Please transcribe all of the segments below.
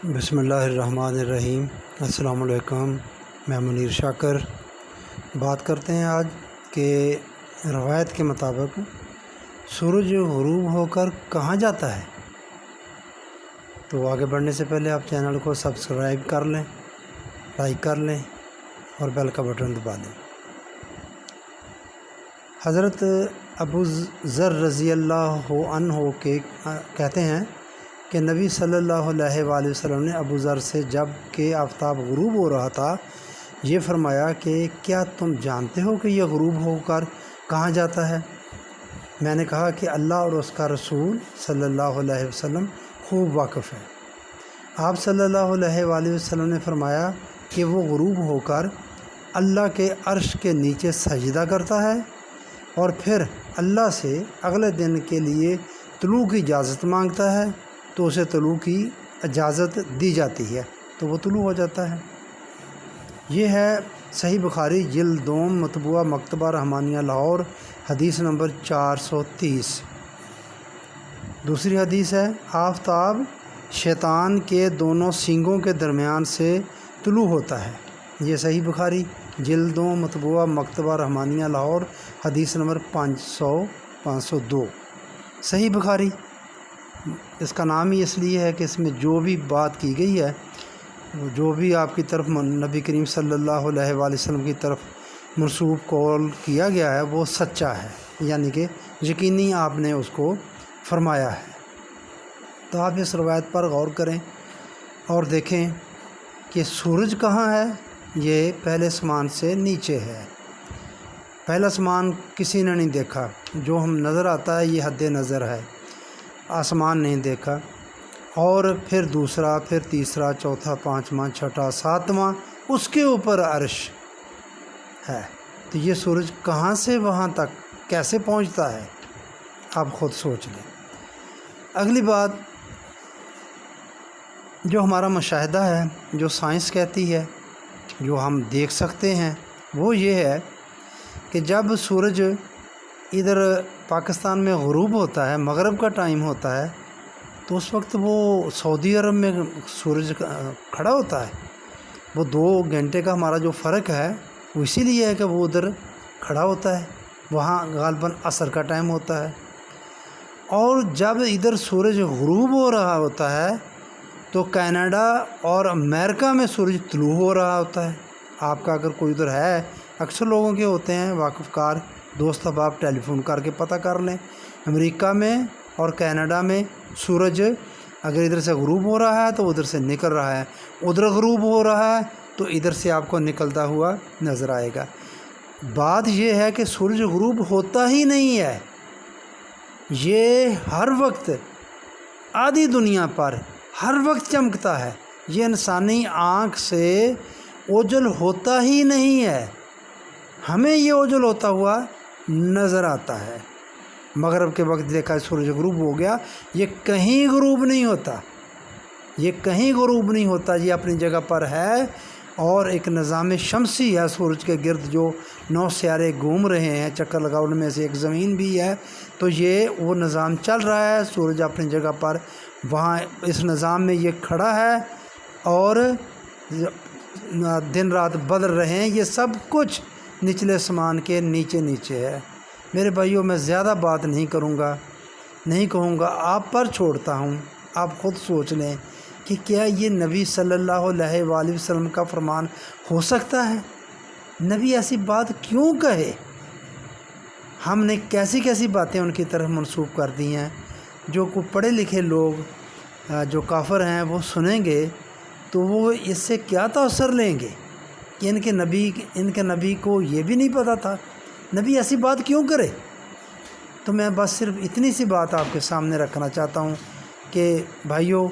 بسم اللہ الرحمن الرحیم۔ السلام علیکم، میں منیر شاکر بات کرتے ہیں آج کہ روایت کے مطابق سورج غروب ہو کر کہاں جاتا ہے۔ تو آگے بڑھنے سے پہلے آپ چینل کو سبسکرائب کر لیں، لائک کر لیں اور بیل کا بٹن دبا دیں۔ حضرت ابو ذر رضی اللہ عنہ کے کہتے ہیں کہ نبی صلی اللہ علیہ وآلہ وسلم نے ابو ذر سے جب کہ آفتاب غروب ہو رہا تھا یہ فرمایا کہ کیا تم جانتے ہو کہ یہ غروب ہو کر کہاں جاتا ہے؟ میں نے کہا کہ اللہ اور اس کا رسول صلی اللہ علیہ وسلم خوب واقف ہے۔ آپ صلی اللہ علیہ وآلہ وسلم نے فرمایا کہ وہ غروب ہو کر اللہ کے عرش کے نیچے سجدہ کرتا ہے اور پھر اللہ سے اگلے دن کے لیے طلوع کی اجازت مانگتا ہے تو اسے طلوع کی اجازت دی جاتی ہے تو وہ طلوع ہو جاتا ہے۔ یہ ہے صحیح بخاری جلد 2 مطبوعہ مکتبہ رحمانیہ لاہور حدیث نمبر 430۔ دوسری حدیث ہے آفتاب شیطان کے دونوں سینگوں کے درمیان سے طلوع ہوتا ہے۔ یہ صحیح بخاری جلد 2 مطبوعہ مکتبہ رحمانیہ لاہور حدیث نمبر 502۔ صحیح بخاری اس کا نام ہی اس لیے ہے کہ اس میں جو بھی بات کی گئی ہے، جو بھی آپ کی طرف نبی کریم صلی اللہ علیہ وآلہ وسلم کی طرف منسوب قول کیا گیا ہے وہ سچا ہے، یعنی کہ یقینی آپ نے اس کو فرمایا ہے۔ تو آپ اس روایت پر غور کریں اور دیکھیں کہ سورج کہاں ہے۔ یہ پہلے آسمان سے نیچے ہے۔ پہلا آسمان کسی نے نہیں دیکھا، جو ہم نظر آتا ہے یہ حد نظر ہے، آسمان نہیں دیکھا۔ اور پھر دوسرا، پھر تیسرا، چوتھا، پانچواں، چھٹا، ساتواں، اس کے اوپر عرش ہے۔ تو یہ سورج کہاں سے وہاں تک کیسے پہنچتا ہے، آپ خود سوچ لیں۔ اگلی بات جو ہمارا مشاہدہ ہے، جو سائنس کہتی ہے، جو ہم دیکھ سکتے ہیں، وہ یہ ہے کہ جب سورج ادھر پاکستان میں غروب ہوتا ہے، مغرب کا ٹائم ہوتا ہے، تو اس وقت وہ سعودی عرب میں سورج کھڑا ہوتا ہے۔ وہ 2 گھنٹے کا ہمارا جو فرق ہے وہ اسی لیے ہے کہ وہ ادھر کھڑا ہوتا ہے، وہاں غالباً عصر کا ٹائم ہوتا ہے۔ اور جب ادھر سورج غروب ہو رہا ہوتا ہے تو کینیڈا اور امریکہ میں سورج طلوع ہو رہا ہوتا ہے۔ آپ کا اگر کوئی ادھر ہے، اکثر لوگوں کے ہوتے ہیں واقف کار دوست، اب آپ ٹیلی فون کر کے پتہ کر لیں۔ امریکہ میں اور کینیڈا میں سورج اگر ادھر سے غروب ہو رہا ہے تو ادھر سے نکل رہا ہے، ادھر غروب ہو رہا ہے تو ادھر سے آپ کو نکلتا ہوا نظر آئے گا۔ بات یہ ہے کہ سورج غروب ہوتا ہی نہیں ہے، یہ ہر وقت آدھی دنیا پر ہر وقت چمکتا ہے۔ یہ انسانی آنکھ سے اوجل ہوتا ہی نہیں ہے، ہمیں یہ اوجل ہوتا ہوا نظر آتا ہے۔ مغرب کے وقت دیکھا سورج غروب ہو گیا، یہ کہیں غروب نہیں ہوتا، یہ کہیں غروب نہیں ہوتا، یہ اپنی جگہ پر ہے۔ اور ایک نظام شمسی ہے سورج کے گرد، جو 9 سیارے گھوم رہے ہیں، چکر لگا، ان میں سے ایک زمین بھی ہے، تو یہ وہ نظام چل رہا ہے۔ سورج اپنی جگہ پر وہاں اس نظام میں یہ کھڑا ہے اور دن رات بدل رہے ہیں۔ یہ سب کچھ نچلے آسمان کے نیچے نیچے ہے۔ میرے بھائیوں، میں زیادہ بات نہیں کہوں گا، آپ پر چھوڑتا ہوں، آپ خود سوچ لیں کہ کیا یہ نبی صلی اللہ علیہ وآلہ وسلم کا فرمان ہو سکتا ہے؟ نبی ایسی بات کیوں کہے؟ ہم نے کیسی باتیں ان کی طرف منسوب کر دی ہیں، جو کو پڑھے لکھے لوگ جو کافر ہیں وہ سنیں گے تو وہ اس سے کیا تاثر لیں گے کہ ان کے نبی کو یہ بھی نہیں پتہ تھا، نبی ایسی بات کیوں کرے؟ تو میں بس صرف اتنی سی بات آپ کے سامنے رکھنا چاہتا ہوں کہ بھائیوں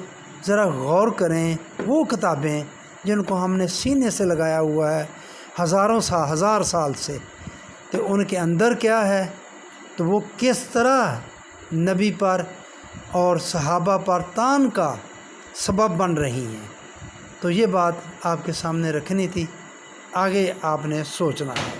ذرا غور کریں، وہ کتابیں جن کو ہم نے سینے سے لگایا ہوا ہے ہزار سال سے، تو ان کے اندر کیا ہے، تو وہ کس طرح نبی پر اور صحابہ پر تان کا سبب بن رہی ہیں۔ تو یہ بات آپ کے سامنے رکھنی تھی، آگے آپ نے سوچنا ہے۔